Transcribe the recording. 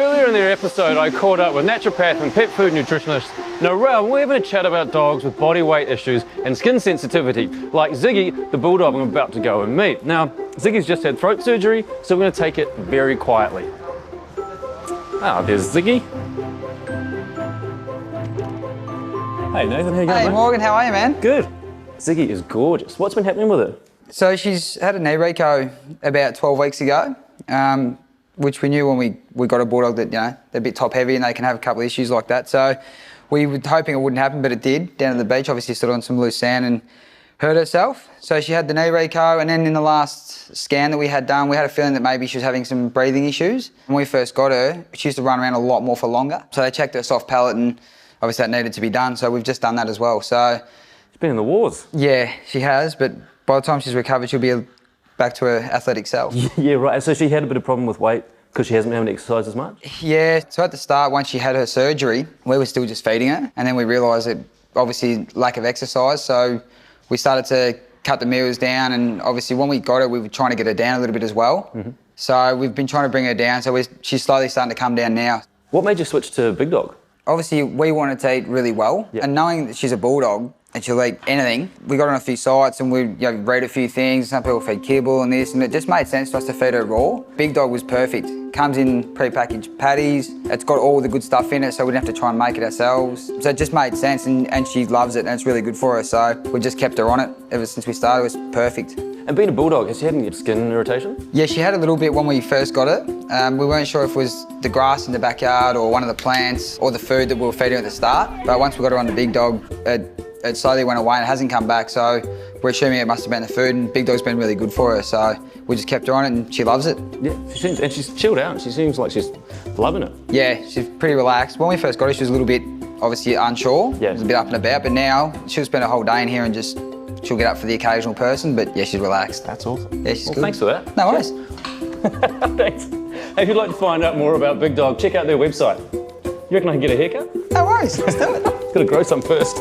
Earlier in their episode, I caught up with naturopath and pet food nutritionist Narelle, and we're having a chat about dogs with body weight issues and skin sensitivity, like Ziggy, the Bulldog I'm about to go and meet. Now, Ziggy's just had throat surgery, so we're going to take it very quietly. Ah, there's Ziggy. Hey Nathan, how you going, Hey mate? Morgan, how are you, man? Good. Ziggy is gorgeous. What's been happening with her? So she's had a knee reco about 12 weeks ago, which we knew when we got a Bulldog that, you know, they're a bit top heavy and they can have a couple of issues like that. So we were hoping it wouldn't happen, but it did. Down at the beach, obviously stood on some loose sand and hurt herself. So she had the knee reco, and then in the last scan that we had done, we had a feeling that maybe she was having some breathing issues. When we first got her, she used to run around a lot more for longer. So they checked her soft palate and obviously that needed to be done. So we've just done that as well. So She's been in the wars. yeah, she has, but by the time she's recovered, she'll be back to her athletic self. Yeah, right. So she had a bit of problem with weight because she hasn't been able to exercise as much? Yeah, so at the start, once she had her surgery, we were still just feeding her. And then we realised that obviously lack of exercise. So we started to cut the meals down. And obviously when we got her, we were trying to get her down a little bit as well. Mm-hmm. So we've been trying to bring her down. So she's slowly starting to come down now. What made you switch to Big Dog? Obviously, we wanted to eat really well. Yep. And knowing that she's a Bulldog and she'll eat anything, we got on a few sites and we read a few things. Some people feed kibble and this, and it just made sense to us to feed her raw. Big Dog was perfect. Comes in pre-packaged patties. It's got all the good stuff in it, so we didn't have to try and make it ourselves. So it just made sense, and she loves it, and it's really good for her. So we just kept her on it ever since we started. It was perfect. And being a Bulldog, has she had any skin irritation? Yeah, she had a little bit when we first got her. We weren't sure if it was the grass in the backyard or one of the plants or the food that we were feeding her at the start. But once we got her on the Big Dog, it slowly went away and it hasn't come back. So we're assuming it must have been the food, and Big Dog's been really good for her. So we just kept her on it and she loves it. Yeah, and she's chilled out. She seems like she's loving it. Yeah, she's pretty relaxed. When we first got her, she was a little bit, obviously, unsure. Yeah. She was a bit up and about, but now she'll spend a whole day in here and just, she'll get up for the occasional person, but yeah, she's relaxed. That's awesome. Yeah, she's good. Thanks for that. No worries. Thanks. If you'd like to find out more about Big Dog, check out their website. You reckon I can get a haircut? No worries, let's do it. Gotta grow some first.